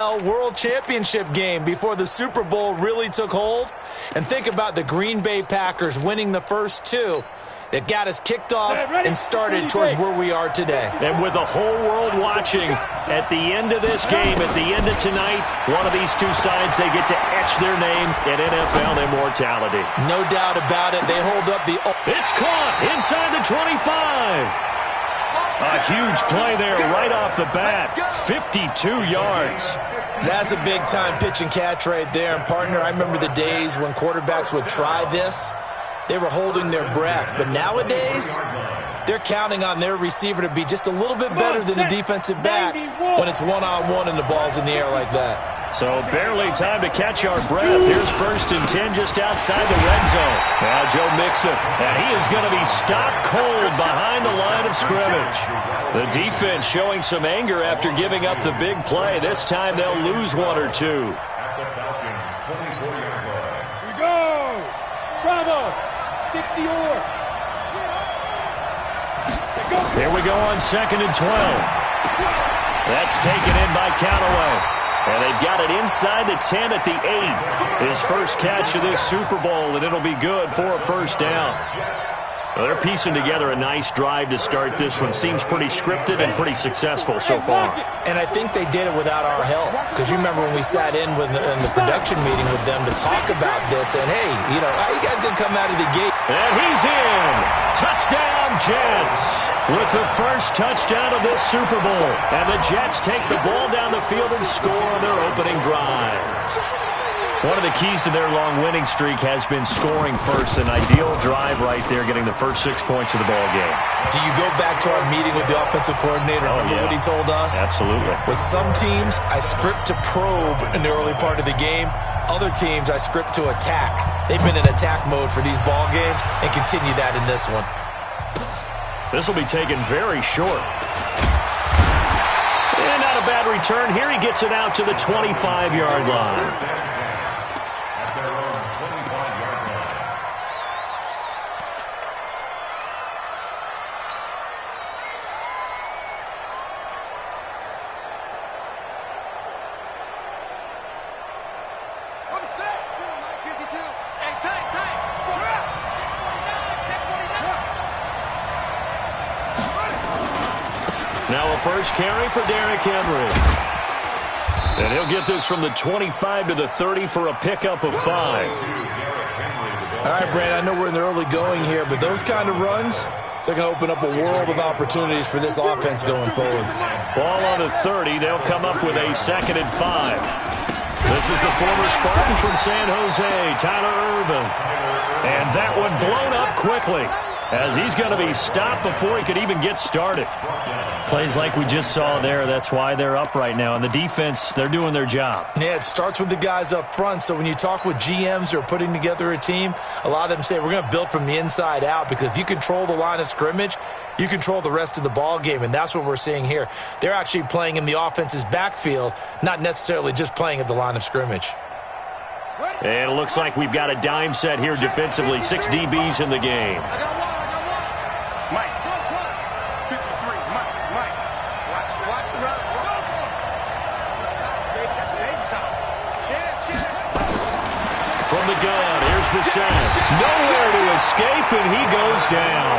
World Championship game before the Super Bowl really took hold. And think about the Green Bay Packers winning the first two. It got us kicked off and started towards where we are today. And with the whole world watching, at the end of this game, at the end of tonight, one of these two sides, they get to etch their name in NFL immortality. No doubt about it. They hold up the... It's caught inside the 25. A huge play there right off the bat. 52 yards. That's a big-time pitch and catch right there. And, partner, I remember the days when quarterbacks would try this. They were holding their breath. But nowadays, they're counting on their receiver to be just a little bit better than the defensive back when it's one-on-one and the ball's in the air like that. So barely time to catch our breath. Here's 1st and 10 just outside the red zone. Now Joe Mixon, and he is going to be stopped cold behind the line of scrimmage. The defense showing some anger after giving up the big play. This time they'll lose one or two. Here we go. Bravo. 60 or. Here we go on 2nd and 12. That's taken in by Callaway. And they've got it inside the 10 at the 8. His first catch of this Super Bowl, and it'll be good for a first down. Well, they're piecing together a nice drive to start this one. Seems pretty scripted and pretty successful so far. And I think they did it without our help. Because you remember when we sat in the production meeting with them to talk about this. And, hey, you know, how you guys going to come out of the gate? And he's in. Touchdown, Jets. With the first touchdown of this Super Bowl. And the Jets take the ball down the field and score on their opening drive. One of the keys to their long winning streak has been scoring first. An ideal drive right there, getting the first 6 points of the ball game. Do you go back to our meeting with the offensive coordinator? Remember what he told us? Absolutely. With some teams, I script to probe in the early part of the game. Other teams, I script to attack. They've been in attack mode for these ball games and continue that in this one. This will be taken very short. And not a bad return. Here he gets it out to the 25-yard line. Now a first carry for Derrick Henry. And he'll get this from the 25 to the 30 for a pickup of 5. All right, Brad, I know we're in the early going here, but those kind of runs, they're going to open up a world of opportunities for this offense going forward. Ball on the 30. They'll come up with a 2nd and 5. This is the former Spartan from San Jose, Tyler Ervin. And that one blown up quickly as he's going to be stopped before he could even get started. Plays like we just saw there. That's why they're up right now. And the defense, they're doing their job. Yeah, it starts with the guys up front. So when you talk with GMs who are putting together a team, a lot of them say we're going to build from the inside out, because if you control the line of scrimmage, you control the rest of the ball game, and that's what we're seeing here. They're actually playing in the offense's backfield, not necessarily just playing at the line of scrimmage. And it looks like we've got a dime set here defensively. 6 DBs in the game. From the gun, here's the set. Nowhere to escape, and he goes down.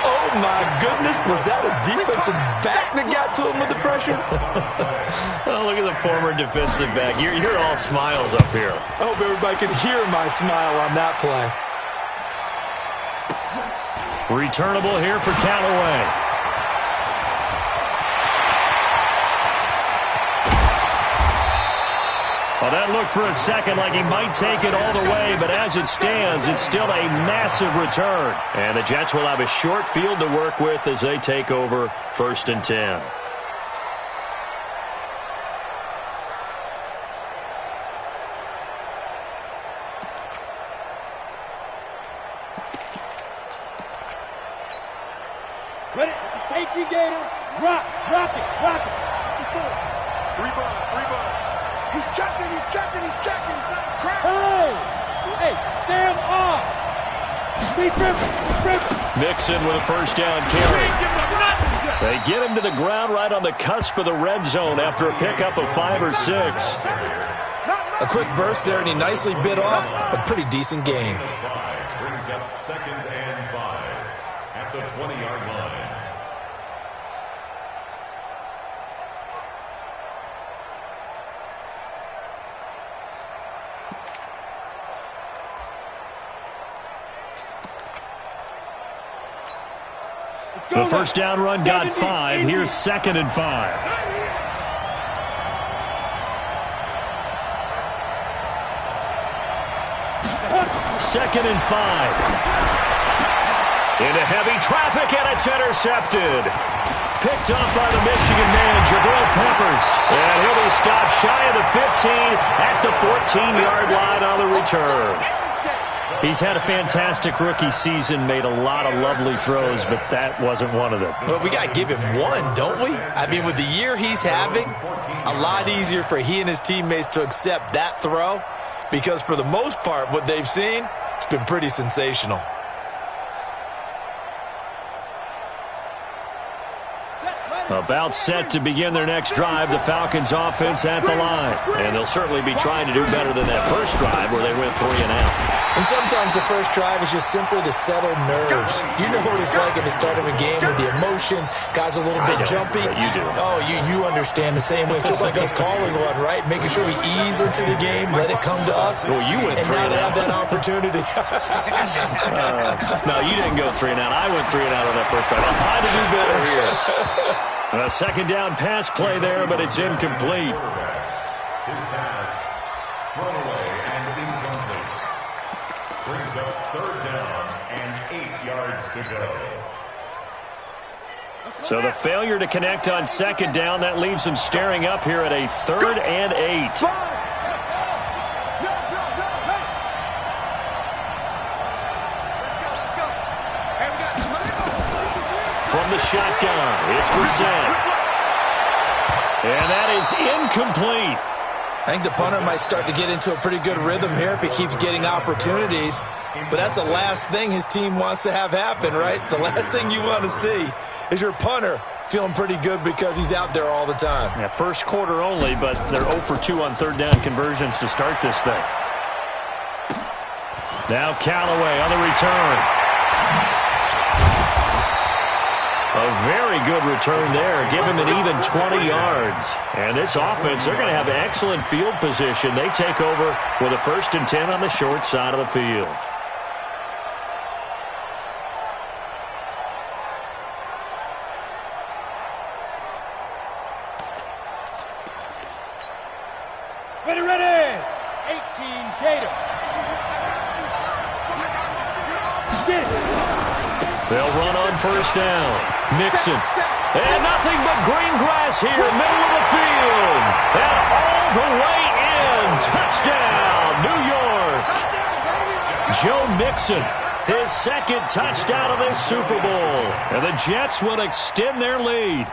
Oh, my goodness. Was that a defensive back that got to him with the pressure? Oh, look at the former defensive back. You're all smiles up here. I hope everybody can hear my smile on that play. Returnable here for Callaway. Well, that looked for a second like he might take it all the way, but as it stands, it's still a massive return. And the Jets will have a short field to work with as they take over 1st and 10. Ready? KG Gator. Rock it. 3 ball. He's checking. Hey, Sam off. Mixon with a first down carry. They get him to the ground right on the cusp of the red zone after a pickup of 5 or 6. A quick burst there, and he nicely bit off a pretty decent gain. Brings up 2nd and 5 at the 20-yard line. The first down run got 5. Here's 2nd and 5. Second and 5. Into heavy traffic, and it's intercepted. Picked off by the Michigan man, Jabril Peppers. And he'll be stopped shy of the 15 at the 14-yard line on the return. He's had a fantastic rookie season, made a lot of lovely throws, but that wasn't one of them. Well, we got to give him one, don't we? I mean, with the year he's having, a lot easier for he and his teammates to accept that throw, because for the most part, what they've seen, it's been pretty sensational. About set to begin their next drive, the Falcons offense at the line. And they'll certainly be trying to do better than that first drive where they went 3 and out. And sometimes the first drive is just simply to settle nerves. You know what it's like at the start of a game with the emotion, guys a little bit jumpy. You do. Oh, you understand the same way. It's just like us calling one, right? Making sure we ease into the game, let it come to us. Well, you went 3 and and now out. they have that opportunity. No, you didn't go 3 and out. I went 3 and out on that first drive. I'll try to do better here. A second down pass play there, but it's incomplete. His pass thrown away and incomplete. Brings up 3rd down and 8 yards to go. So the failure to connect on 2nd down, that leaves them staring up here at a 3rd and 8. From the shotgun, it's Brissett. And that is incomplete. I think the punter might start to get into a pretty good rhythm here if he keeps getting opportunities. But that's the last thing his team wants to have happen, right? The last thing you want to see is your punter feeling pretty good because he's out there all the time. Yeah, first quarter only, but they're 0 for 2 on 3rd down conversions to start this thing. Now Callaway on the return. A very good return there. Give him an even 20 yards. And this offense, they're going to have excellent field position. They take over with a 1st and 10 on the short side of the field. Ready. 18 Gator. Get it. They'll run on 1st down. Mixon. And nothing but green grass here, middle of the field. And all the way in. Touchdown, New York. Joe Mixon, his 2nd touchdown of this Super Bowl. And the Jets will extend their lead.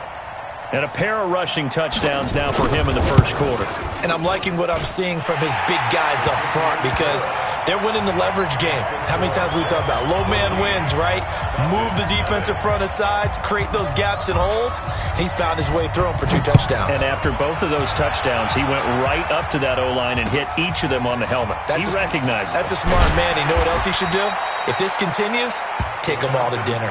And a pair of rushing touchdowns now for him in the first quarter. And I'm liking what I'm seeing from his big guys up front because they're winning the leverage game. How many times we talk about low man wins, right? Move the defensive front aside, create those gaps and holes. He's found his way through them for 2 touchdowns. And after both of those touchdowns, he went right up to that O-line and hit each of them on the helmet. He recognized it. That's a smart man. You know what else he should do? If this continues, take them all to dinner.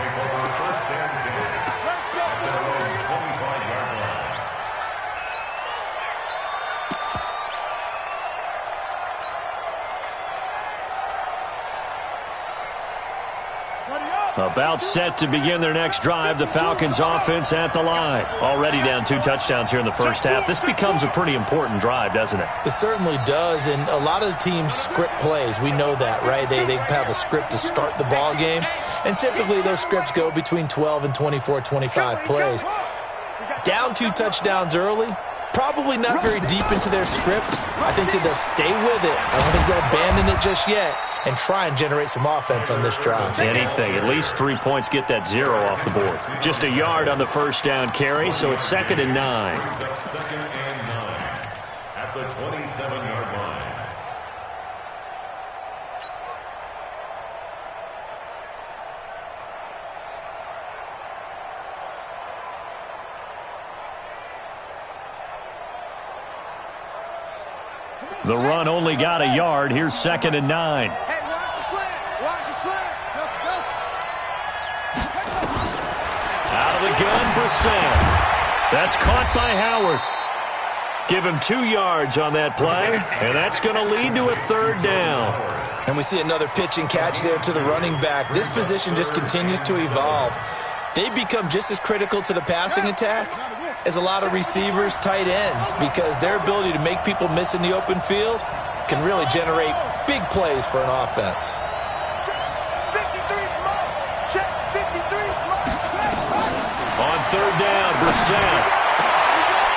About set to begin their next drive, the Falcons offense at the line. Already down 2 touchdowns here in the first half. This becomes a pretty important drive, doesn't it? It certainly does, and a lot of the teams script plays. We know that, right? They have a script to start the ball game, and typically those scripts go between 12 and 24, 25 plays. Down 2 touchdowns early, probably not very deep into their script. I think that they'll stay with it. I don't think they'll abandon it just yet and try and generate some offense on this drive. Anything. At least 3 points, get that 0 off the board. Just a yard on the first down carry, so it's 2nd and 9. 2nd and 9 at the 27-yard line. The run only got a yard. Here's 2nd and 9. Hey, watch the slant. Watch the slant. Go. Out of the gun, Brissett. That's caught by Howard. Give him 2 yards on that play, and that's going to lead to a 3rd down. And we see another pitch and catch there to the running back. This position just continues to evolve. They become just as critical to the passing attack as a lot of receivers, tight ends, because their ability to make people miss in the open field can really generate big plays for an offense. On 3rd down, Brissett.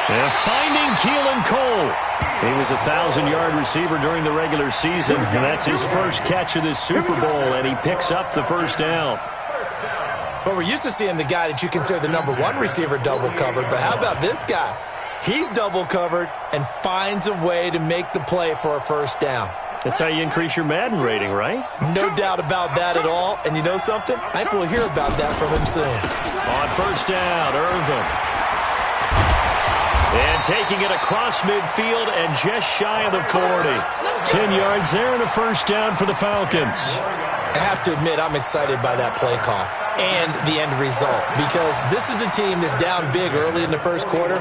And finding Keelan Cole. He was a 1,000-yard receiver during the regular season, and that's his first catch of this Super Bowl, and he picks up the 1st down. But we're used to seeing the guy that you consider the number 1 receiver double covered. But how about this guy? He's double covered and finds a way to make the play for a 1st down. That's how you increase your Madden rating, right? No doubt about that at all. And you know something? I think we'll hear about that from him soon. On 1st down, Irvin. And taking it across midfield and just shy of the 40. 10 yards there and a 1st down for the Falcons. I have to admit, I'm excited by that play call and the end result, because this is a team that's down big early in the 1st quarter,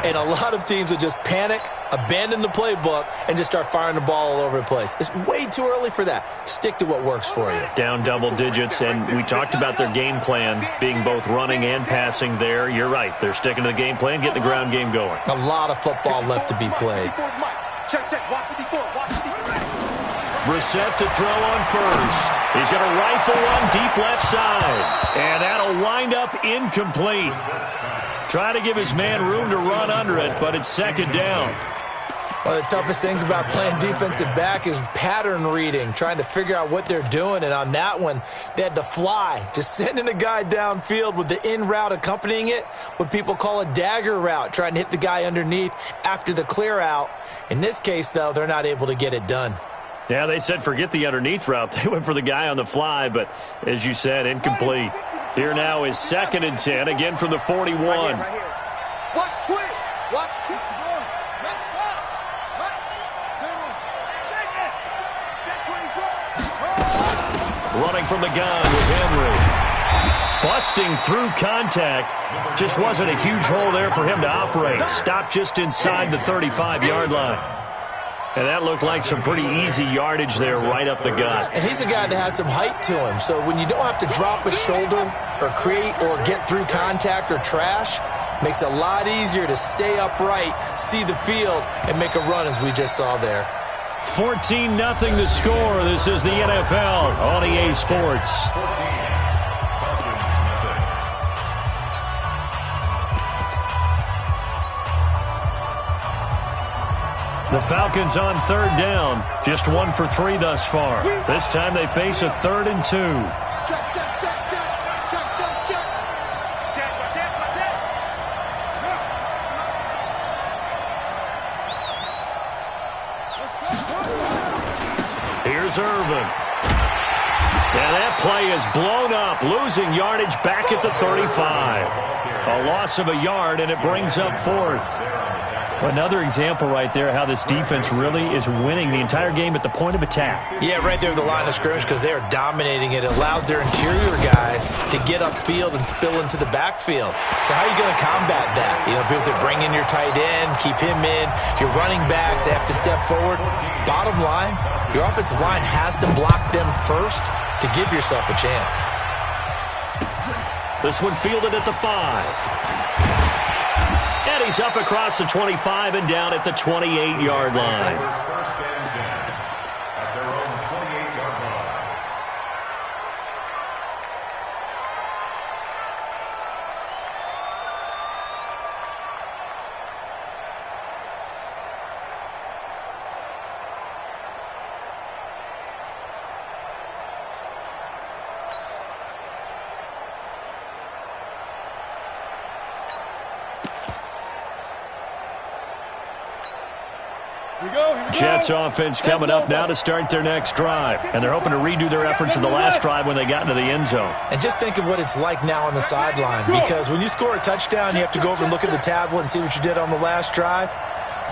and a lot of teams will just panic, abandon the playbook, and just start firing the ball all over the place. It's way too early for that. Stick to what works for you. Down double digits, and we talked about their game plan being both running and passing there. You're right. They're sticking to the game plan, getting the ground game going. A lot of football left to be played. Brissett to throw on 1st. He's going to rifle one deep left side. And that'll wind up incomplete. Try to give his man room to run under it, but it's 2nd down. One of the toughest things about playing defensive back is pattern reading, trying to figure out what they're doing. And on that one, they had the fly, just sending a guy downfield with the in route accompanying it, what people call a dagger route, trying to hit the guy underneath after the clear out. In this case, though, they're not able to get it done. Yeah, they said forget the underneath route. They went for the guy on the fly, but as you said, incomplete. Here now is 2nd and 10, again from the 41. Watch twitch. Watch twitch. Running from the gun with Henry. Busting through contact. Just wasn't a huge hole there for him to operate. Stopped just inside the 35-yard line. And that looked like some pretty easy yardage there right up the gut. And he's a guy that has some height to him. So when you don't have to drop a shoulder or create or get through contact or trash, makes it a lot easier to stay upright, see the field, and make a run as we just saw there. 14-0 the score. This is the NFL on EA Sports. The Falcons on 3rd down. Just 1 for 3 thus far. This time they face a 3rd and 2. Here's Irvin. And that play is blown up, losing yardage back at the 35. A loss of a yard, and it brings up 4th. Another example right there how this defense really is winning the entire game at the point of attack. Yeah, right there at the line of scrimmage, because they are dominating it. It allows their interior guys to get upfield and spill into the backfield. So how are you going to combat that? You know, people say bring in your tight end, keep him in. Your running backs, they have to step forward. Bottom line, your offensive line has to block them first to give yourself a chance. This one fielded at the 5. And he's up across the 25 and down at the 28-yard line. First and 10 at their own 28-yard line. Jets offense coming up now to start their next drive. And they're hoping to redo their efforts in the last drive when they got into the end zone. And just think of what it's like now on the sideline, because when you score a touchdown, you have to go over and look at the tablet and see what you did on the last drive.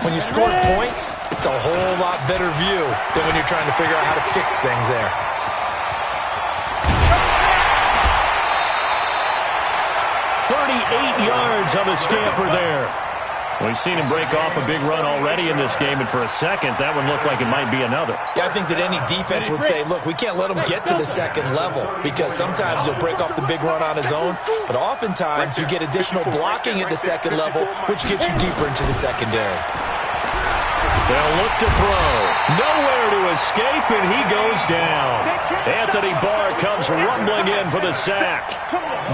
When you score points, it's a whole lot better view than when you're trying to figure out how to fix things there. Yards on the scamper there. We've seen him break off a big run already in this game, and for a second, that one looked like it might be another. Yeah, I think that any defense would say, look, we can't let him get to the second level because sometimes he'll break off the big run on his own, but oftentimes you get additional blocking at the second level, which gets you deeper into the secondary. They'll look to throw. Nowhere to escape, and he goes down. Anthony Barr comes rumbling in for the sack.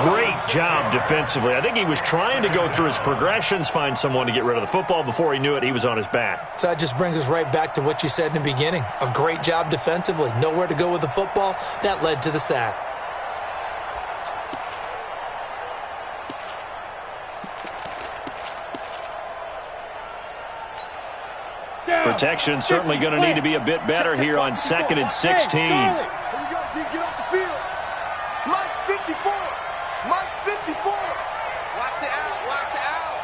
Great job defensively. I think he was trying to go through his progressions, find someone to get rid of the football. Before he knew it, he was on his back. So that just brings us right back to what you said in the beginning. A great job defensively. Nowhere to go with the football. That led to the sack. Protection certainly going to need to be a bit better here on 2nd and 16. Here we go, D. Get off the field. Mike's 54. Mike's 54. Watch the out. Watch the out.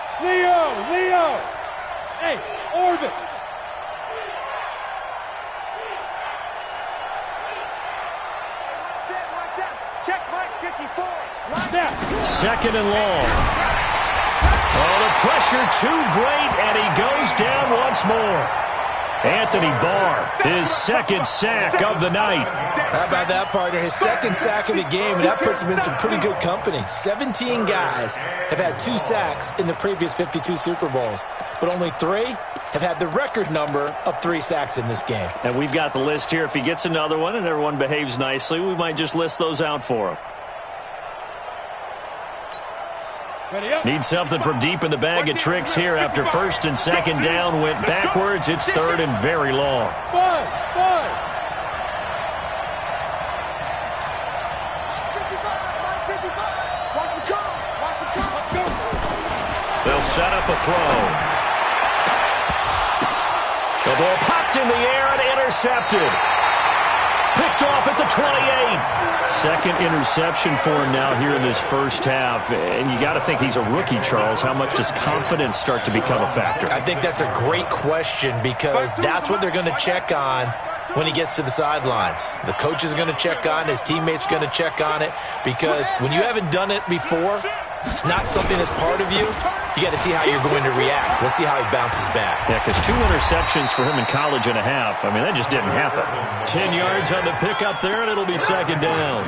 Leo. Hey, orbit. Watch out. Check Mike 54. Watch out. 2nd and long. Oh, the pressure too great, and he goes down once more. Anthony Barr, his 2nd sack of the night. How about that, partner? His 2nd sack of the game, and that puts him in some pretty good company. 17 guys have had 2 sacks in the previous 52 Super Bowls, but only 3 have had the record number of 3 sacks in this game. And we've got the list here. If he gets another one and everyone behaves nicely, we might just list those out for him. Need something from deep in the bag of tricks here after 1st and 2nd down went backwards. It's 3rd and very long. They'll set up a throw. The ball popped in the air and intercepted. Picked off at the 28. 2nd interception for him now here in this first half. And you got to think he's a rookie, Charles. How much does confidence start to become a factor? I think that's a great question because that's what they're going to check on when he gets to the sidelines. The coach is going to check on it. His teammates are going to check on it because when you haven't done it before, it's not something that's part of you. You got to see how you're going to react. Let's see how he bounces back. Yeah, because 2 interceptions for him in college and a half. I mean, that just didn't happen. 10 yards on the pickup there, and it'll be 2nd down.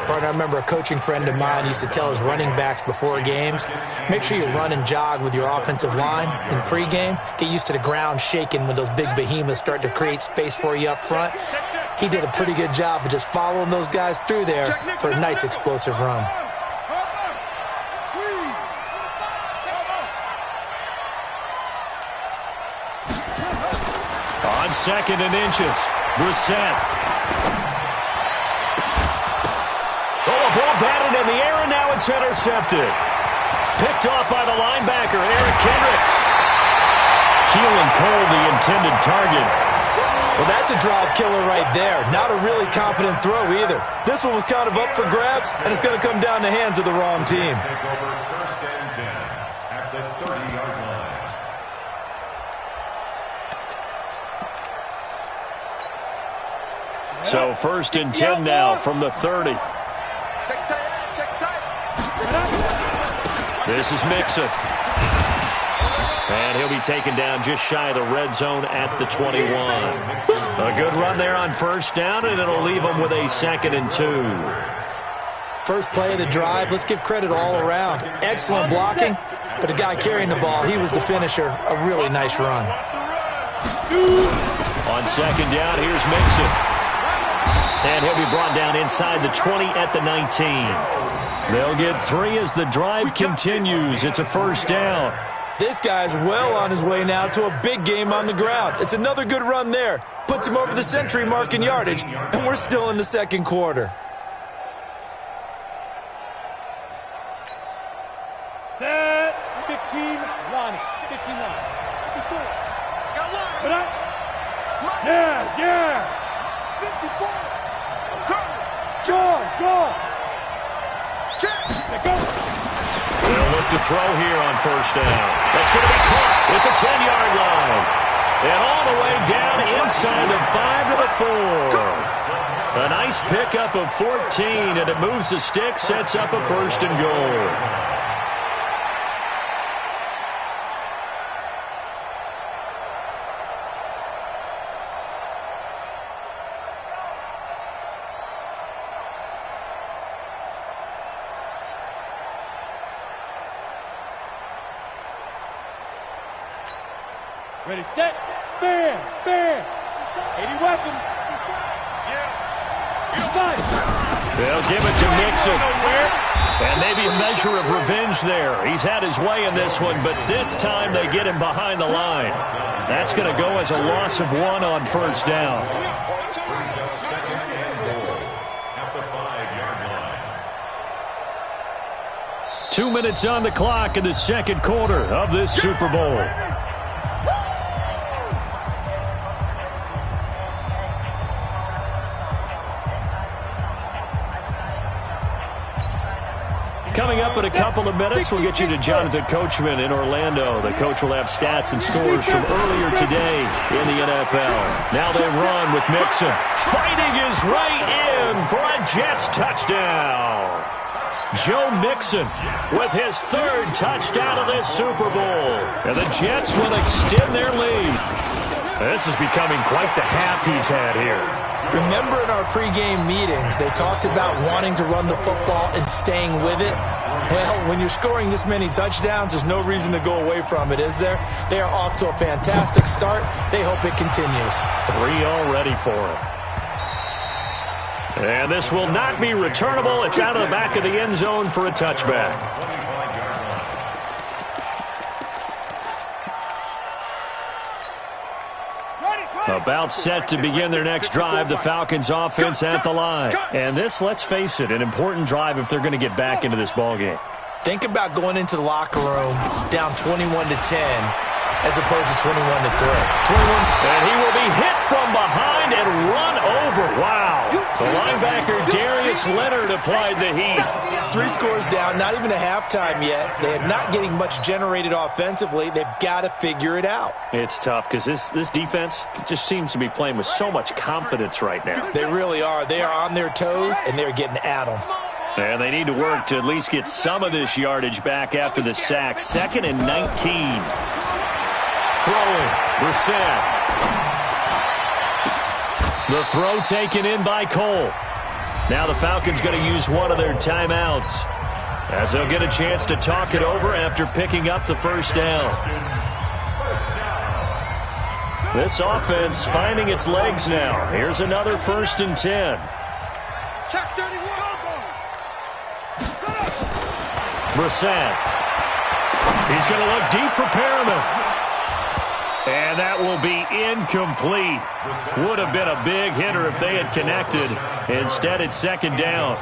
Partner, I remember a coaching friend of mine used to tell his running backs before games, make sure you run and jog with your offensive line in pregame. Get used to the ground shaking when those big behemoths start to create space for you up front. He did a pretty good job of just following those guys through there for a nice explosive run. On 2nd and inches, Brissett. Oh, a ball batted in the air, and now it's intercepted. Picked off by the linebacker, Eric Kendricks. Keelan Cole, the intended target. Well, that's a drive killer right there. Not a really confident throw either. This one was kind of up for grabs, and it's going to come down the hands of the wrong team. Take over 1st and 10 at the 30-yard line. So 1st and 10 now from the 30. This is Mixon. And he'll be taken down just shy of the red zone at the 21. A good run there on 1st down, and it'll leave them with a 2nd and 2. First play of the drive, let's give credit all around. Excellent blocking, but the guy carrying the ball, he was the finisher. A really nice run. On 2nd down, here's Mixon. And he'll be brought down inside the 20 at the 19. They'll get 3 as the drive continues. It's a 1st down. This guy's well on his way now to a big game on the ground. It's another good run there. Puts him over the century mark in yardage, and we're still in the 2nd quarter. Set. 15, Lonnie. 15, Lonnie. 54. Got one. Put up. Yeah. 54. Go. Check. Go. They'll look to throw here on first down. That's going to be caught at the 10-yard line. And all the way down inside the 5 to the 4. A nice pickup of 14, and it moves the stick, sets up a first and goal. Ready, set, bam, bam. 80 weapon. They'll give it to Mixon. And maybe a measure of revenge there. He's had his way in this one, but this time they get him behind the line. That's going to go as a loss of 1 on first down. Second and goal at the 5-yard line. 2 minutes on the clock in the second quarter of this Super Bowl. Coming up in a couple of minutes, we'll get you to Jonathan Coachman in Orlando. The coach will have stats and scores from earlier today in the NFL. Now they run with Mixon, fighting his way in for a Jets touchdown. Joe Mixon with his 3rd touchdown of this Super Bowl. And the Jets will extend their lead. This is becoming quite the half he's had here. Remember in our pregame meetings, they talked about wanting to run the football and staying with it. Well, when you're scoring this many touchdowns, there's no reason to go away from it, is there? They are off to a fantastic start. They hope it continues. 3 already for him. And this will not be returnable. It's out of the back of the end zone for a touchback. About set to begin their next drive, the Falcons offense at the line. And this, let's face it, an important drive if they're going to get back into this ballgame. Think about going into the locker room down 21-10 as opposed to 21-3. 21. And he will be hit from behind and run over. Wow. The linebacker Darius Leonard applied the heat. 3 scores down, not even a halftime yet. They are not getting much generated offensively. They've got to figure it out. It's tough because this defense just seems to be playing with so much confidence right now. They really are. They are on their toes, and they're getting at them. And they need to work to at least get some of this yardage back after the sack. 2nd and 19. Throwing, Brissett. The throw taken in by Cole. Now the Falcons going to use one of their timeouts as they'll get a chance to talk it over after picking up the first down. This offense finding its legs now. Here's another 1st and 10. Check 31. Brissett. He's going to look deep for Perriman. And that will be incomplete. Would have been a big hitter if they had connected. Instead, it's 2nd down.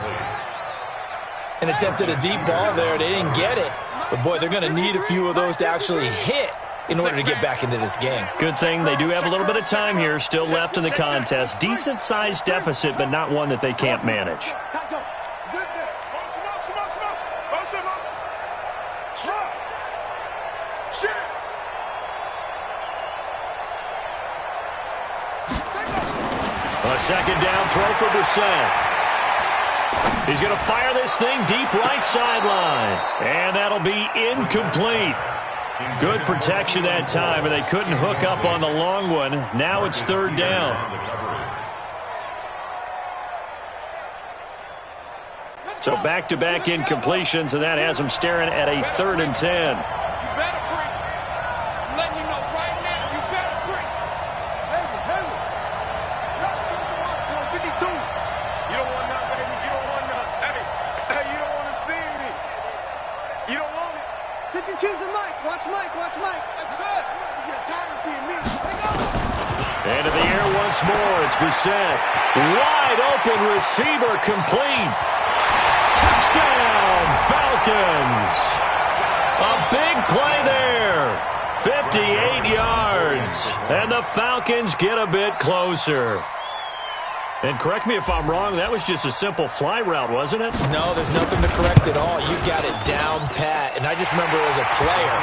And attempted a deep ball there. They didn't get it. But, boy, they're going to need a few of those to actually hit in order to get back into this game. Good thing they do have a little bit of time here still left in the contest. Decent-sized deficit, but not one that they can't manage. A 2nd down throw for Brissett. He's going to fire this thing deep right sideline. And that'll be incomplete. Good protection that time, and they couldn't hook up on the long one. Now it's 3rd down. So back-to-back incompletions, and that has them staring at a 3rd and 10. And in the air once more, it's Brissett. Wide open receiver complete. Touchdown, Falcons. A big play there. 58 yards. And the Falcons get a bit closer. And correct me if I'm wrong, that was just a simple fly route, wasn't it? No, there's nothing to correct at all. You got it down pat. And I just remember as a player,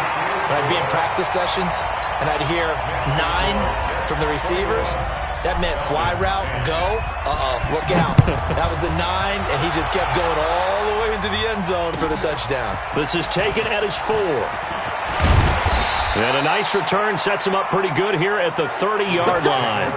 when I'd be in practice sessions, and I'd hear 9 from the receivers, that meant fly route, go, look out. That was the 9, and he just kept going all the way into the end zone for the touchdown. This is taken at his 4. And a nice return sets him up pretty good here at the 30-yard line.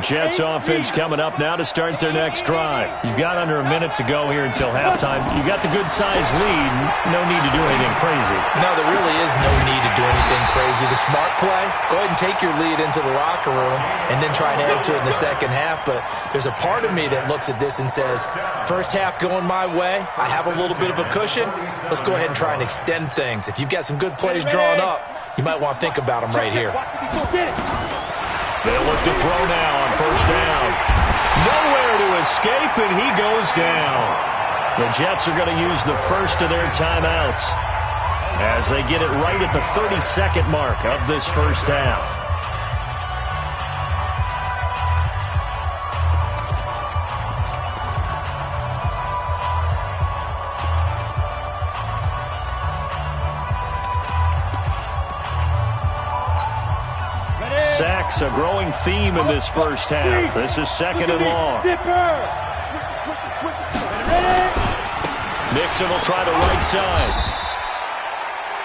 Jets offense coming up now to start their next drive. You've got under a minute to go here until halftime. You got the good-sized lead. No need to do anything crazy. No, there really is no need to do anything crazy. The smart play, go ahead and take your lead into the locker room and then try and add to it in the second half. But there's a part of me that looks at this and says, first half going my way, I have a little bit of a cushion. Let's go ahead and try and extend things. If you've got some good plays drawn up, you might want to think about them right here. They'll look to throw now on first down. Nowhere to escape, and he goes down. The Jets are going to use the first of their timeouts as they get it right at the 32nd mark of this first half. Sacks, a growing theme in this first half. This is second and long. Mixon will try the right side.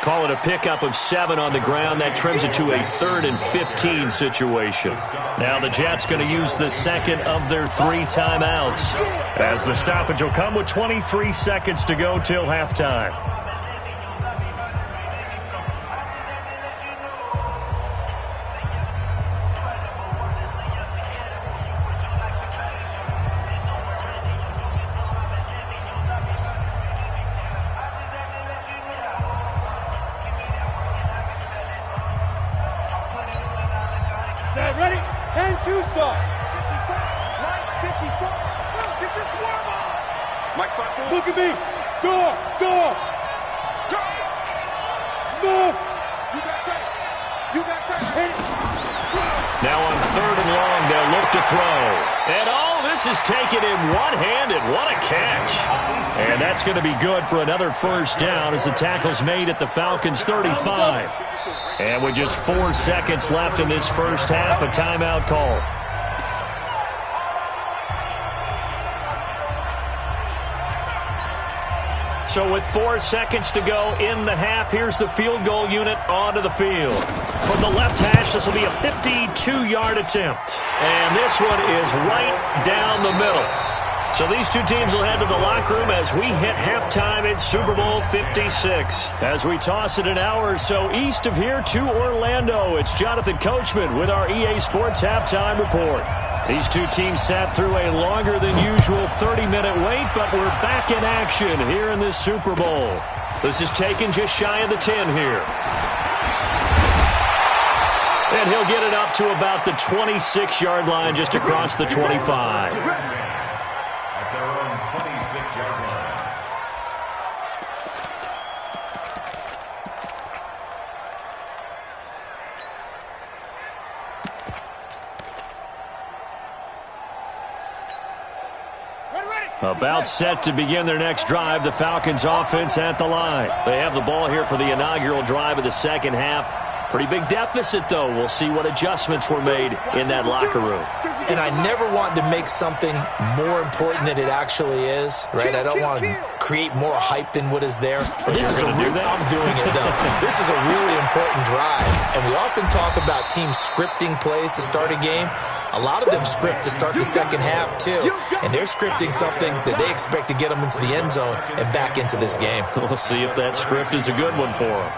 Call it a pickup of 7 on the ground. That trims it to a 3rd and 15 situation. Now the Jets going to use the second of their 3 timeouts, as the stoppage will come with 23 seconds to go till halftime. Ready? 10-2 saw. 54. Get your swarm on. Mike, look at me. Door. Smooth. You got time. Hit it. Now on 3rd and long, they'll look to throw. And this is taken in one-handed. What a catch. And that's going to be good for another first down as the tackle's made at the Falcons' 35. And with just 4 seconds left in this first half, a timeout call. So with 4 seconds to go in the half, here's the field goal unit onto the field. From the left hash, this will be a 52-yard attempt. And this one is right down the middle. So these two teams will head to the locker room as we hit halftime in Super Bowl 56. As we toss it an hour or so east of here to Orlando, it's Jonathan Coachman with our EA Sports Halftime Report. These two teams sat through a longer than usual 30-minute wait, but we're back in action here in this Super Bowl. This is taken just shy of the 10 here. And he'll get it up to about the 26-yard line, just across the 25. About set to begin their next drive, the Falcons offense at the line. They have the ball here for the inaugural drive of the second half. Pretty big deficit, though. We'll see what adjustments were made in that locker room. And I never want to make something more important than it actually is, right? I don't want to create more hype than what is there. But this is I'm doing it, though. This is a really important drive. And we often talk about teams scripting plays to start a game. A lot of them script to start the second half, too. And they're scripting something that they expect to get them into the end zone and back into this game. We'll see if that script is a good one for them.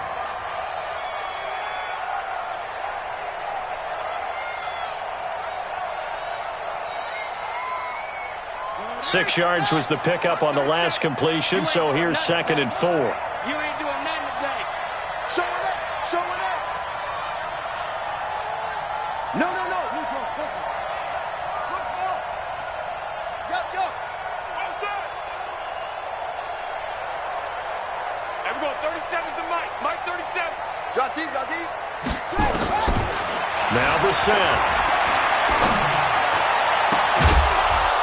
Six yards was the pickup on the last completion, so here's 2nd and 4. You ain't doing nothing today. Show it up. No. Drop deep, drop deep. Now Brissett.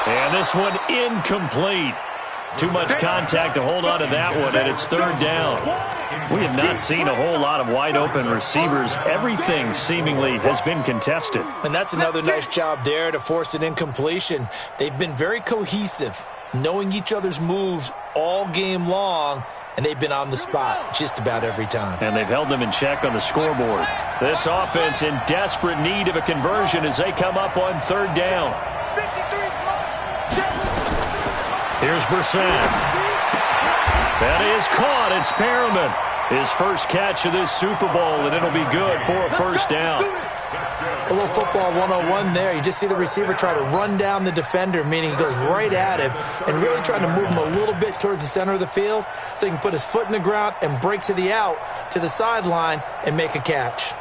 And this one incomplete. Too much contact to hold on to that one, and it's third down. We have not seen a whole lot of wide-open receivers. Everything seemingly has been contested. And that's another nice job there to force an incompletion. They've been very cohesive, knowing each other's moves all game long, and they've been on the spot just about every time. And they've held them in check on the scoreboard. This offense in desperate need of a conversion as they come up on third down. Here's Brissett. That is caught. It's Perriman. His first catch of this Super Bowl, and it'll be good for a first down. A little football 101 there. You just see the receiver try to run down the defender, meaning he goes right at him and really trying to move him a little bit towards the center of the field so he can put his foot in the ground and break to the out, to the sideline, and make a catch.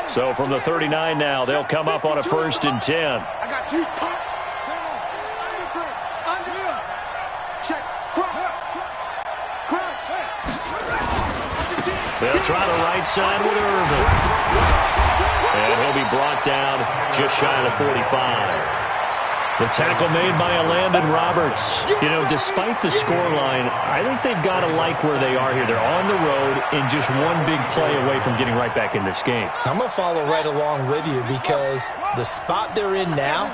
So from the 39 now, they'll come up on a 1st and 10. I got you. Check. They'll try the right side with Irvin. And he'll be brought down just shy of the 45. The tackle made by Landon Roberts. You know, despite the scoreline, I think they've got to like where they are here. They're on the road and just one big play away from getting right back in this game. I'm going to follow right along with you because the spot they're in now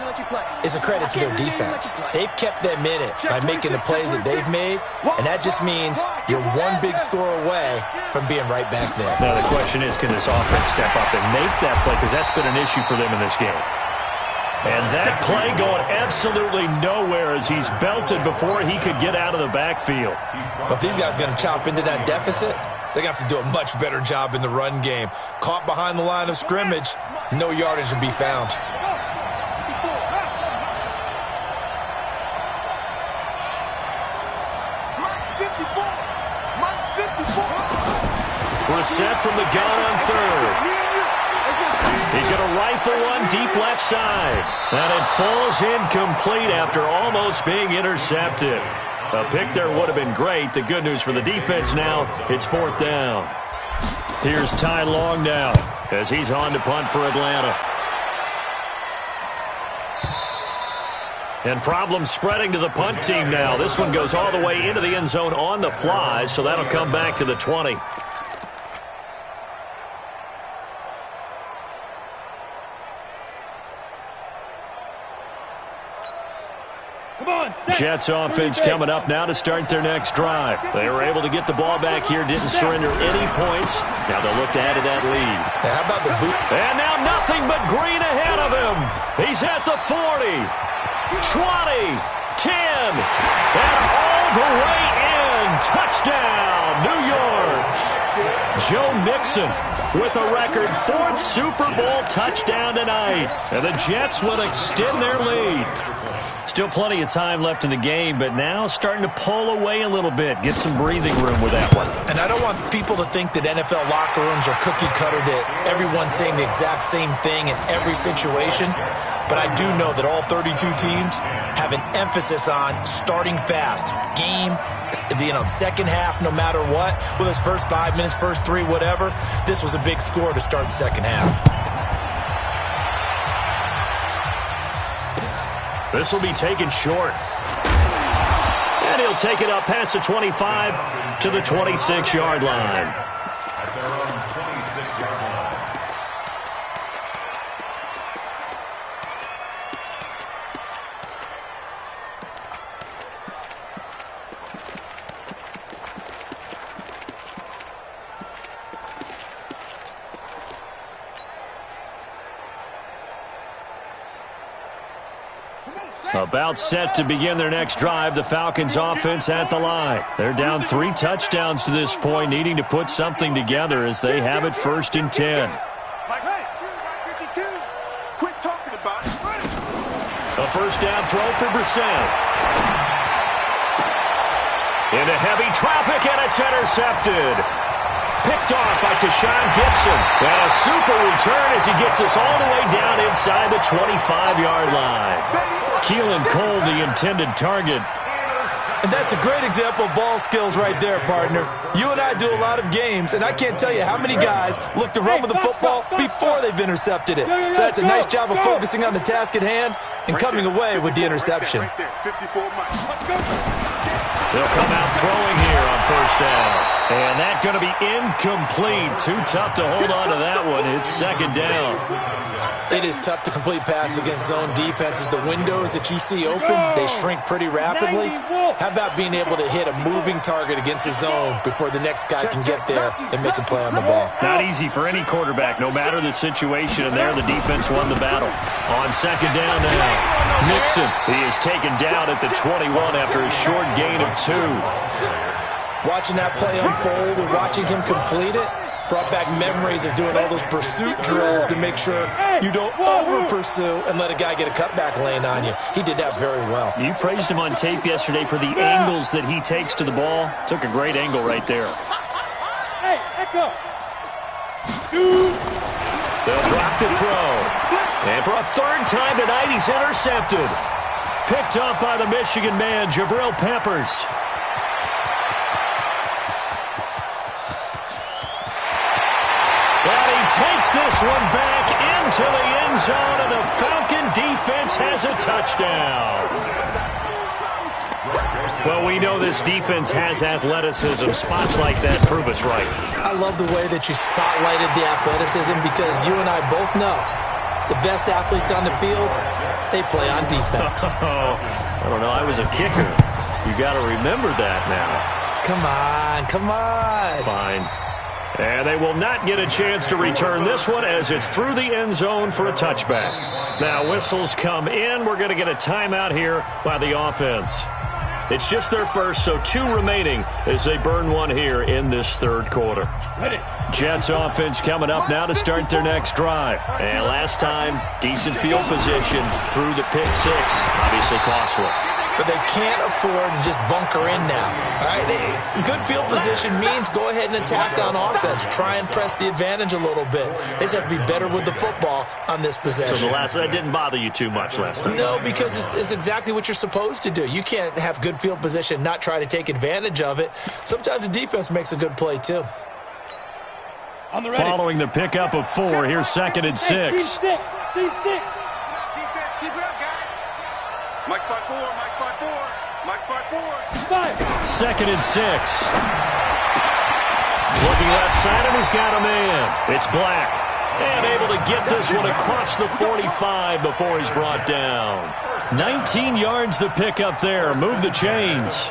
is a credit to their defense. They've kept them in it by making the plays that they've made, and that just means you're one big score away from being right back there. Now the question is, can this offense step up and make that play? Because that's been an issue for them in this game. And that play going absolutely nowhere as he's belted before he could get out of the backfield. But if these guys are going to chop into that deficit, they're going to have to do a much better job in the run game. Caught behind the line of scrimmage, no yardage will be found. Brissett from the gun on third. He's going to rifle one deep left side. And it falls incomplete after almost being intercepted. A pick there would have been great. The good news for the defense now, it's 4th down. Here's Ty Long now as he's on to punt for Atlanta. And problems spreading to the punt team now. This one goes all the way into the end zone on the fly, so that'll come back to the 20. Jets offense coming up now to start their next drive. They were able to get the ball back here, didn't surrender any points. Now they'll look to add to that lead. Now how about the boot? And now nothing but green ahead of him. He's at the 40, 20, 10, and all the way in. Touchdown, New York. Joe Mixon with a record 4th Super Bowl touchdown tonight. And the Jets will extend their lead. Still plenty of time left in the game, but now starting to pull away a little bit. Get some breathing room with that one. And I don't want people to think that NFL locker rooms are cookie cutter, that everyone's saying the exact same thing in every situation. But I do know that all 32 teams have an emphasis on starting fast. Game, second half, no matter what. Whether it's first 5 minutes, first 3, whatever. This was a big score to start the second half. This will be taken short. And he'll take it up past the 25 to the 26-yard line. At their own 26-yard line. About set to begin their next drive, the Falcons offense at the line. They're down 3 touchdowns to this point, needing to put something together as they have it 1st and 10. Quit talking about it. A first down throw for Brissett. Into heavy traffic, and it's intercepted. Picked off by Tashawn Gibson. And a super return as he gets us all the way down inside the 25-yard line. Keelan Cole, the intended target. And that's a great example of ball skills right there, partner. You and I do a lot of games, and I can't tell you how many guys look to run with the football before they've intercepted it. So that's a nice job of focusing on the task at hand and coming away with the interception. They'll come out throwing here on first down. And that's going to be incomplete. Too tough to hold on to that one. It's second down. It is tough to complete passes against zone defenses. The windows that you see open, they shrink pretty rapidly. How about being able to hit a moving target against a zone before the next guy can get there and make a play on the ball? Not easy for any quarterback, no matter the situation. And there, the defense won the battle. On second down now, Mixon. He is taken down at the 21 after a short gain of 2. Watching that play unfold and watching him complete it brought back memories of doing all those pursuit drills to make sure you don't over-pursue and let a guy get a cutback lane on you. He did that very well. You praised him on tape yesterday for the angles that he takes to the ball. Took a great angle right there. Hey, echo. They'll drop the throw. And for a third time tonight, he's intercepted. Picked up by the Michigan man, Jabril Peppers. Takes this one back into the end zone, and the Falcon defense has a touchdown. Well, we know this defense has athleticism. Spots like that prove us right. I love the way that you spotlighted the athleticism because you and I both know the best athletes on the field, they play on defense. I don't know. I was a kicker. You got to remember that now. Come on, come on. Fine. And they will not get a chance to return this one as it's through the end zone for a touchback. Now whistles come in. We're going to get a timeout here by the offense. It's just their first, so 2 remaining as they burn one here in this third quarter. Jets offense coming up now to start their next drive. And last time, decent field position through the pick 6. Obviously costly. But they can't afford to just bunker in now. All right? Good field position means go ahead and attack on offense. Try and press the advantage a little bit. They just have to be better with the football on this possession. So that didn't bother you too much last time? No, because it's exactly what you're supposed to do. You can't have good field position, not try to take advantage of it. Sometimes the defense makes a good play, too. Following the pickup of 4, here's second and 6. Defense, keep it up, guys. Mike 5-4, Mike 5-4, Mike 5-4. Second and 6. Looking left side, and he's got a man. It's Black. And able to get this one across the 45 before he's brought down. 19 yards the pickup there. Move the chains.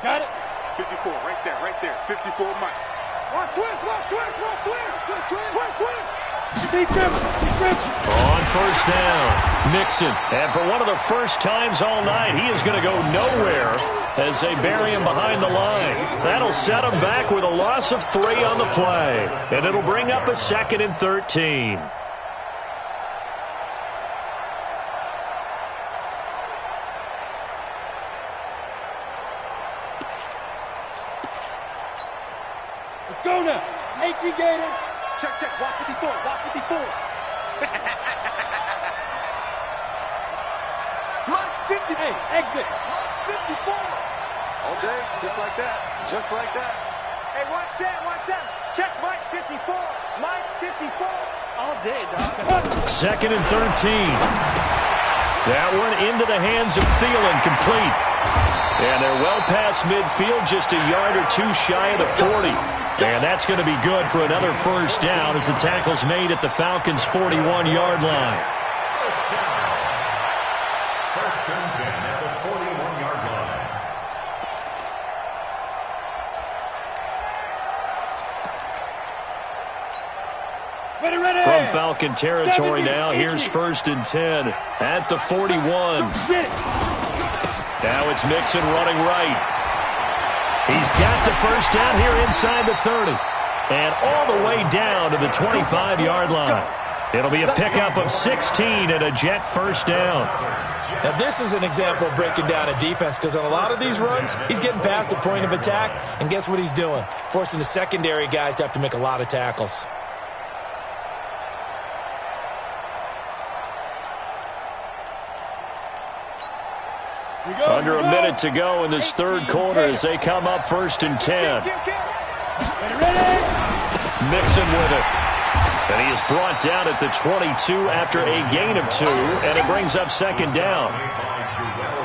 Got it. 54, right there. 54, Mike. Watch twist. On first down, Mixon. And for one of the first times all night, he is going to go nowhere as they bury him behind the line. That'll set him back with a loss of 3 on the play. And it'll bring up a second and 13. Let's go now. H.E. Gator. Check. Walk 54. Mike 50. Hey, exit. Mike 54. All day, just like that. Hey, watch that. Check Mike 54. Mike 54. All day, dog. Second and 13. That one into the hands of Thielen, complete. And they're well past midfield, just a yard or 2 shy of the 40. And that's going to be good for another first down as the tackle's made at the Falcons' 41-yard line. First and 10 at the 41-yard line. Ready. From Falcon territory now, here's first and 10 at the 41. Now it's Mixon running right. He's got the first down here inside the 30. And all the way down to the 25-yard line. It'll be a pickup of 16 and a Jet first down. Now, this is an example of breaking down a defense because on a lot of these runs, he's getting past the point of attack, and guess what he's doing? Forcing the secondary guys to have to make a lot of tackles. Under a minute to go in this third quarter as they come up 1st and 10. Mixon with it. And he is brought down at the 22 after a gain of 2, and it brings up 2nd down.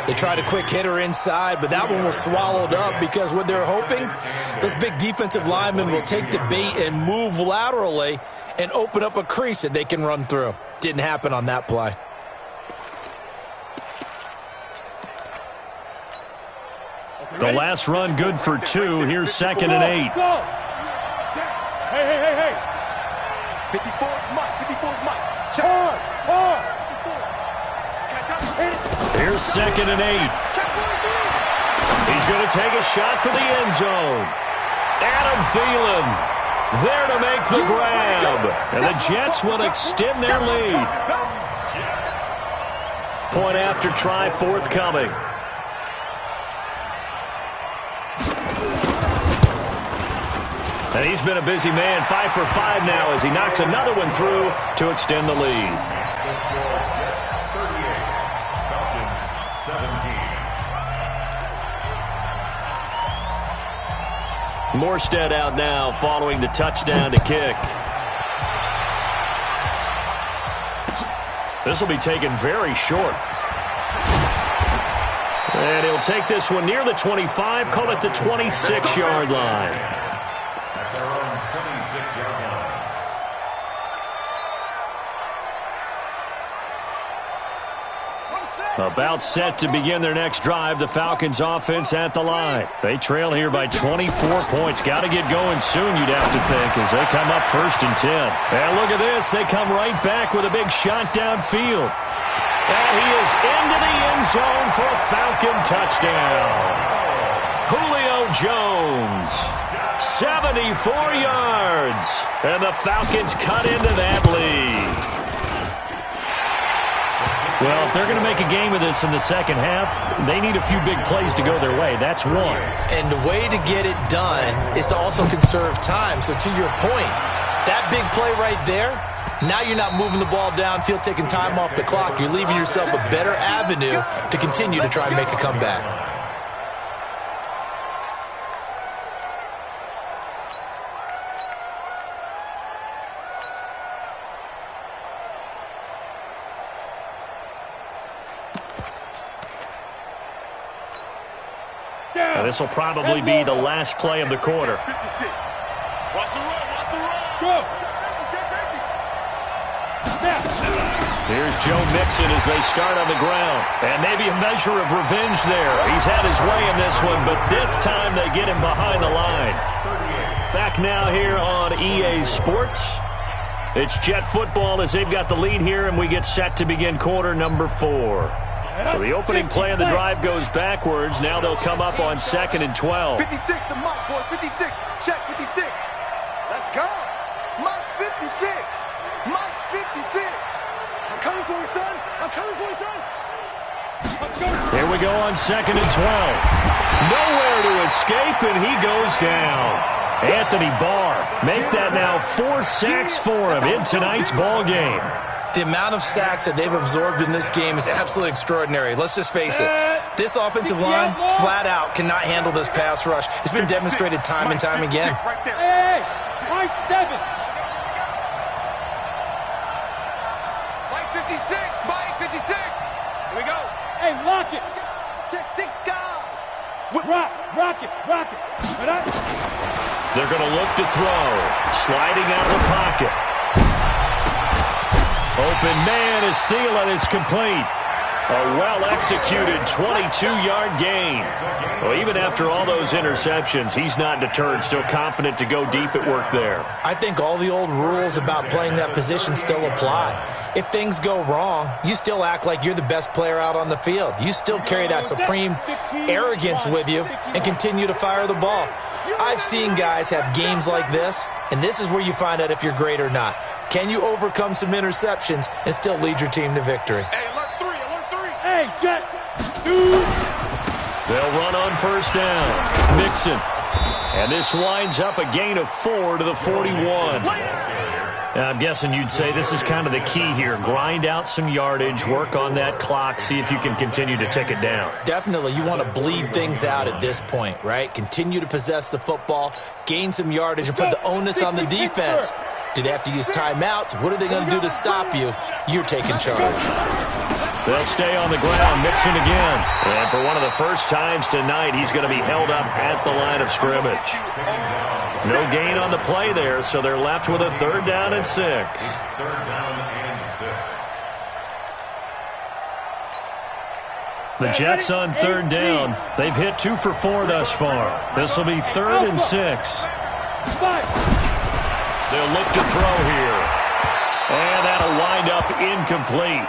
They tried a quick hitter inside, but that one was swallowed up because what they're hoping, those big defensive linemen will take the bait and move laterally and open up a crease that they can run through. Didn't happen on that play. The last run good for 2. Here's 2nd and 8. Hey. 54 is Mike. 54 is Mike. Here's 2nd and 8. He's going to take a shot for the end zone. Adam Thielen there to make the grab. And the Jets will extend their lead. Point after try forthcoming. And he's been a busy man, 5 for 5 now as he knocks another one through to extend the lead. Morstead out now following the touchdown to kick. This will be taken very short. And he'll take this one near the 25, call it the 26-yard line. About set to begin their next drive, the Falcons offense at the line. They trail here by 24 points. Got to get going soon, you'd have to think, as they come up 1st and 10. And look at this. They come right back with a big shot downfield. And he is into the end zone for a Falcon touchdown. Julio Jones, 74 yards. And the Falcons cut into that lead. Well, if they're going to make a game of this in the second half, they need a few big plays to go their way. That's one. And the way to get it done is to also conserve time. So to your point, that big play right there, now you're not moving the ball downfield, taking time off the clock. You're leaving yourself a better avenue to continue to try and make a comeback. This will probably be the last play of the quarter. 56. Watch the run. Go. Here's Joe Mixon as they start on the ground. And maybe a measure of revenge there. He's had his way in this one, but this time they get him behind the line. Back now here on EA Sports. It's Jet football as they've got the lead here, and we get set to begin quarter number 4. So the opening play of the drive goes backwards. Now they'll come up on 2nd and 12. 56 to Mike, boys. 56. Check 56. Let's go. Mike's 56. Mike's 56. I'm coming for you, son. I'm coming for you, son. Here we go on 2nd and 12. Nowhere to escape, and he goes down. Anthony Barr, make that now 4 sacks for him in tonight's ball game. The amount of sacks that they've absorbed in this game is absolutely extraordinary. Let's just face it. This offensive line, flat out, cannot handle this pass rush. It's been demonstrated time and time again. Hey, Mike 7. Mike 56. Mike 56. Here we go. Hey, lock it. Check 6 guys. Rock it. They're going to look to throw. Sliding out of the pocket. Open man is Thielen. It's complete. A well-executed 22-yard gain. Well, even after all those interceptions, he's not deterred, still confident to go deep at work there. I think all the old rules about playing that position still apply. If things go wrong, you still act like you're the best player out on the field. You still carry that supreme arrogance with you and continue to fire the ball. I've seen guys have games like this, and this is where you find out if you're great or not. Can you overcome some interceptions and still lead your team to victory? Hey, alert three. Hey, Jet. They'll run on first down. Mixon. And this winds up a gain of 4 to the 41. Now, I'm guessing you'd say this is kind of the key here. Grind out some yardage, work on that clock, see if you can continue to tick it down. Definitely, you want to bleed things out at this point, right? Continue to possess the football, gain some yardage, and put the onus on the defense. Do they have to use timeouts? What are they going to do to stop you? You're taking charge. They'll stay on the ground, Mixon again. And for one of the first times tonight, he's going to be held up at the line of scrimmage. No gain on the play there, so they're left with a 3rd down and 6. 3rd down and 6. The Jets on 3rd down. They've hit 2 for 4 thus far. This will be 3rd and 6. They'll look to throw here. And that'll wind up incomplete.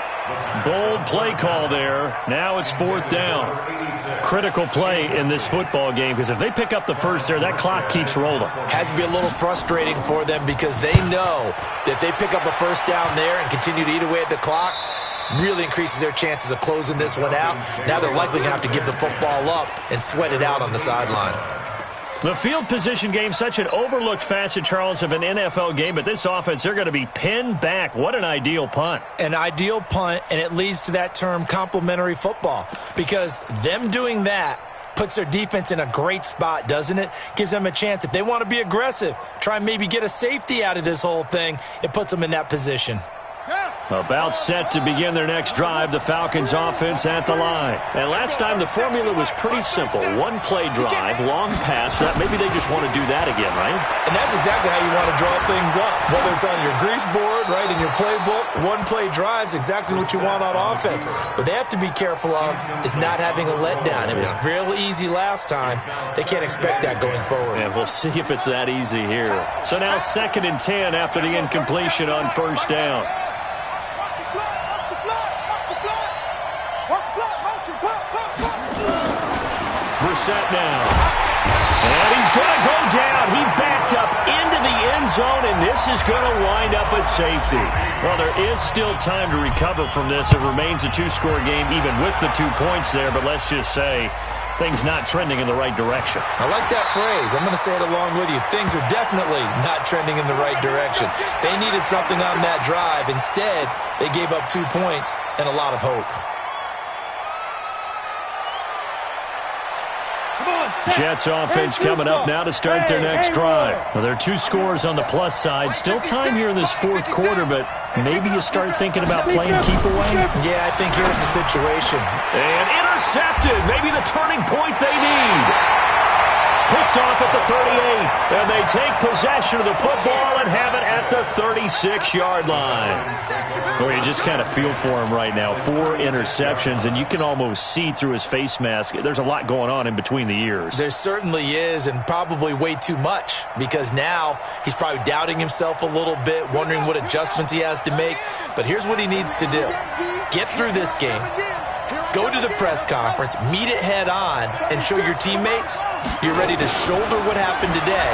Bold play call there. Now it's 4th down. Critical play in this football game because if they pick up the first there, that clock keeps rolling. Has to be a little frustrating for them because they know that they pick up a first down there and continue to eat away at the clock, really increases their chances of closing this one out. Now they're likely going to have to give the football up and sweat it out on the sideline. The field position game, such an overlooked facet, Charles, of an NFL game, but this offense, they're going to be pinned back. What an ideal punt. An ideal punt, and it leads to that term complementary football because them doing that puts their defense in a great spot, doesn't it? Gives them a chance. If they want to be aggressive, try and maybe get a safety out of this whole thing, it puts them in that position. About set to begin their next drive, the Falcons offense at the line. And last time the formula was pretty simple. One play drive, long pass. Maybe they just want to do that again, right? And that's exactly how you want to draw things up. Whether it's on your grease board, right, in your playbook, one play drives exactly what you want on offense. What they have to be careful of is not having a letdown. It was real easy last time. They can't expect that going forward. And we'll see if it's that easy here. So now 2nd and 10 after the incompletion on first down. Brissett now. And he's going to go down. He backed up into the end zone, and this is going to wind up a safety. Well, there is still time to recover from this. It remains a 2-score game even with the 2 points there, but let's just say things not trending in the right direction. I like that phrase. I'm going to say it along with you. Things are definitely not trending in the right direction. They needed something on that drive. Instead, they gave up 2 points and a lot of hope. Jets offense coming up now to start their next drive. Well, there are 2 scores on the plus side. Still time here in this 4th quarter, but maybe you start thinking about playing keep away? Yeah, I think here's the situation. And intercepted. Maybe the turning point they need. Picked off at the 38, and they take possession of the football and have it at the 36-yard line. Well, you just kind of feel for him right now. 4 interceptions, and you can almost see through his face mask. There's a lot going on in between the ears. There certainly is, and probably way too much, because now he's probably doubting himself a little bit, wondering what adjustments he has to make. But here's what he needs to do. Get through this game. Go to the press conference, meet it head on, and show your teammates you're ready to shoulder what happened today,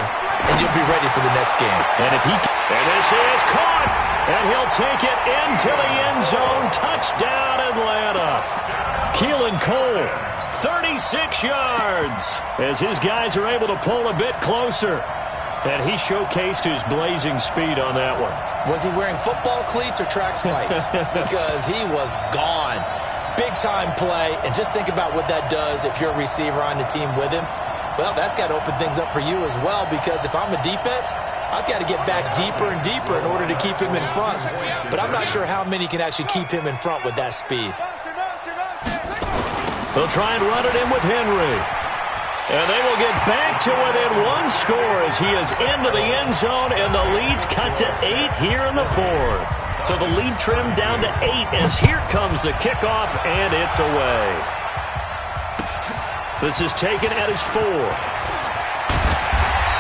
and you'll be ready for the next game. And this is caught, and he'll take it into the end zone. Touchdown, Atlanta. Keelan Cole, 36 yards, as his guys are able to pull a bit closer. And he showcased his blazing speed on that one. Was he wearing football cleats or track spikes? Because he was gone. Big-time play, and just think about what that does if you're a receiver on the team with him. Well, that's got to open things up for you as well, because if I'm a defense, I've got to get back deeper and deeper in order to keep him in front. But I'm not sure how many can actually keep him in front with that speed. They'll try and run it in with Henry. And they will get back to within 1 score as he is into the end zone, and the lead's cut to 8 here in the 4th. So the lead trimmed down to 8 as here comes the kickoff, and it's away. This is taken at his 4.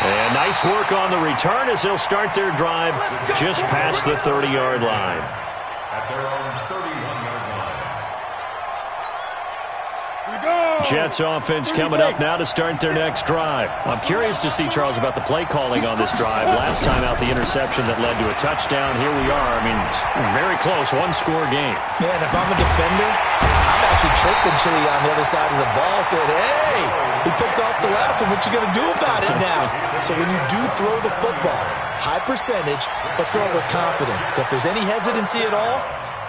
And nice work on the return as they'll start their drive just past the 30-yard line. At their own 31-yard line. Jets offense coming up now to start their next drive. I'm curious to see, Charles, about the play calling on this drive. Last time out, the interception that led to a touchdown. Here we are. I mean, very close, one-score game. Man, if I'm a defender, I'm actually chirping Chili on the other side of the ball, saying, hey, we picked off the last one. What you going to do about it now? So when you do throw the football, high percentage, but throw it with confidence. If there's any hesitancy at all,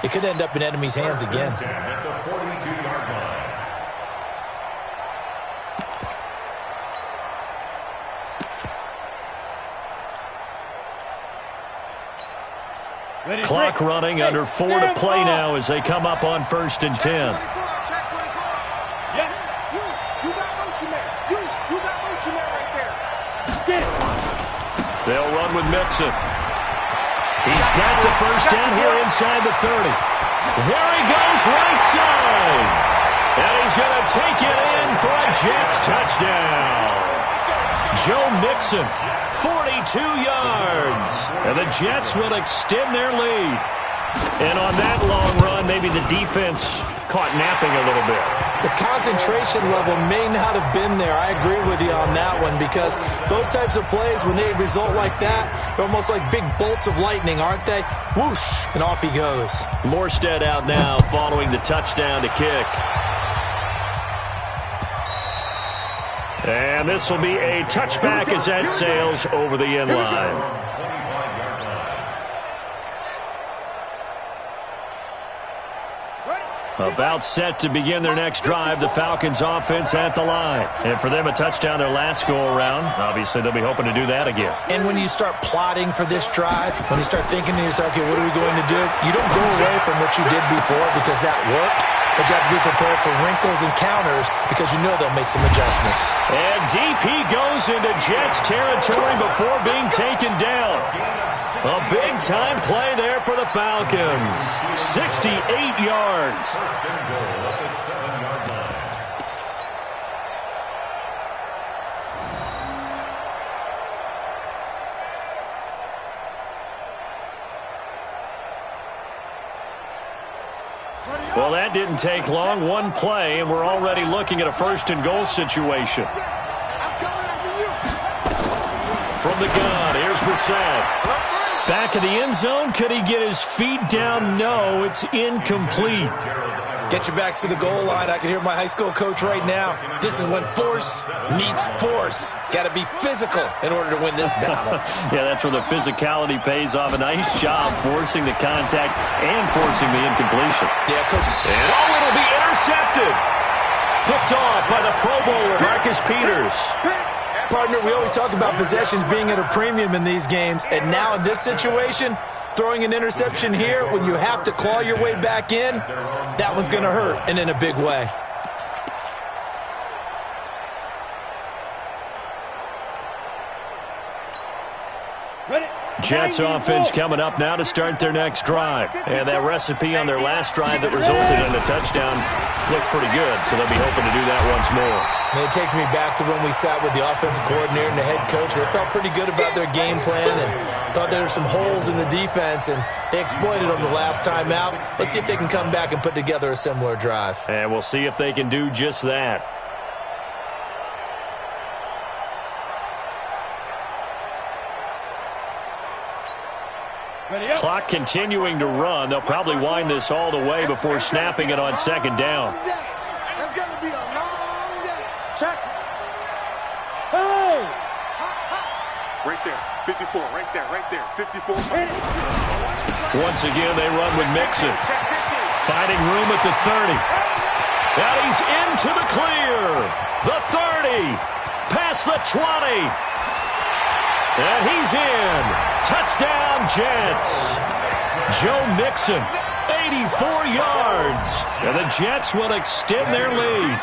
it could end up in enemy's hands again. At the 42-yard line. Clock running, under 4 to play now as they come up on 1st and 10. You got motion man. You got motion man right there. Get it. They'll run with Mixon. He's got the first down here inside the 30. There he goes, right side. And he's going to take it in for a Jets touchdown. Joe Mixon, 42 yards. And the Jets will extend their lead. And on that long run, maybe the defense caught napping a little bit. The concentration level may not have been there. I agree with you on that one because those types of plays, when they result like that, they're almost like big bolts of lightning, aren't they? Whoosh, and off he goes. Morstead out now following the touchdown to kick. And this will be a touchback as that sails over the end line. About set to begin their next drive, the Falcons offense at the line. And for them, a touchdown their last go-around. Obviously, they'll be hoping to do that again. And when you start plotting for this drive, when you start thinking to yourself, okay, what are we going to do? You don't go away from what you did before because that worked, but you have to be prepared for wrinkles and counters because you know they'll make some adjustments. And DP goes into Jets territory before being taken down. A big-time play there for the Falcons. 68 yards. First and goal at the 7-yard line. Well, that didn't take long. One play, and we're already looking at a first and goal situation. From the gun, here's Brissett. Back of the end zone. Could he get his feet down? No, it's incomplete. Get your backs to the goal line. I can hear my high school coach right now. This is when force meets force. Got to be physical in order to win this battle. Yeah, that's where the physicality pays off. A nice job forcing the contact and forcing the incompletion. Yeah, coach. And it'll be intercepted. Picked off by the Pro Bowler, Marcus Peters. Partner, we always talk about possessions being at a premium in these games, and now in this situation, throwing an interception here when you have to claw your way back in, that one's going to hurt, and in a big way. Jets offense coming up now to start their next drive. And that recipe on their last drive that resulted in a touchdown looked pretty good, so they'll be hoping to do that once more. And it takes me back to when we sat with the offensive coordinator and the head coach. They felt pretty good about their game plan and thought there were some holes in the defense, and they exploited them the last time out. Let's see if they can come back and put together a similar drive. And we'll see if they can do just that. Clock continuing to run. They'll probably wind this all the way before snapping it on second down. That's going to be a long day. Check. Hey! Right there. 54. Right there. 54. Once again, they run with Mixon. Finding room at the 30. And he's into the clear. The 30. Past the 20. And he's in. Touchdown, Jets. Joe Mixon, 84 yards. And the Jets will extend their lead.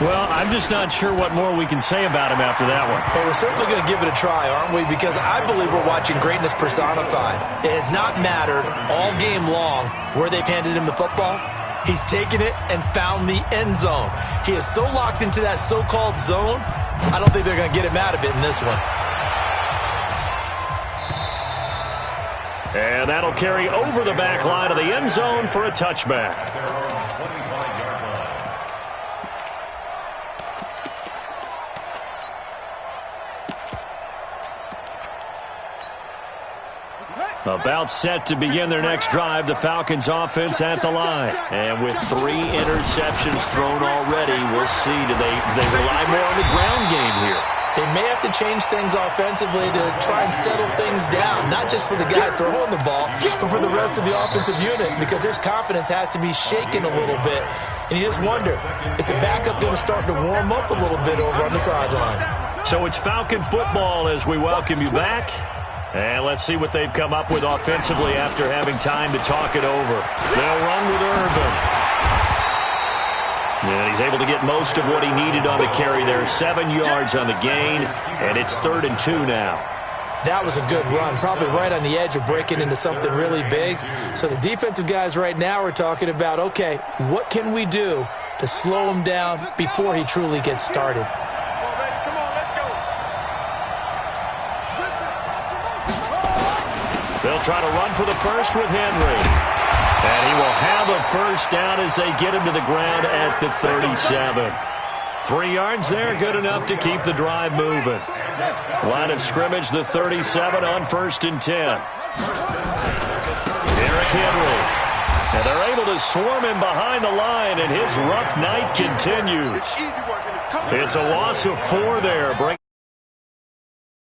Well, I'm just not sure what more we can say about him after that one. But we're certainly going to give it a try, aren't we? Because I believe we're watching greatness personified. It has not mattered all game long where they've handed him the football. He's taken it and found the end zone. He is so locked into that so-called zone, I don't think they're going to get him out of it in this one. And that'll carry over the back line of the end zone for a touchback. About set to begin their next drive, the Falcons offense at the line. And with 3 interceptions thrown already, we'll see. Do they rely more on the ground game here? They may have to change things offensively to try and settle things down, not just for the guy throwing the ball, but for the rest of the offensive unit, because his confidence has to be shaken a little bit. And you just wonder, is the backup going to start to warm up a little bit over on the sideline? So it's Falcon football as we welcome you back. And let's see what they've come up with offensively after having time to talk it over. They'll run with Irvin. And he's able to get most of what he needed on the carry there. 7 yards on the gain, and it's 3rd and 2 now. That was a good run, probably right on the edge of breaking into something really big. So the defensive guys right now are talking about, okay, what can we do to slow him down before he truly gets started? They'll try to run for the first with Henry. And he will have a first down as they get him to the ground at the 37. 3 yards there, good enough to keep the drive moving. Line of scrimmage, the 37 on 1st and 10. Derrick Henry. And they're able to swarm him behind the line, and his rough night continues. It's a loss of 4 there.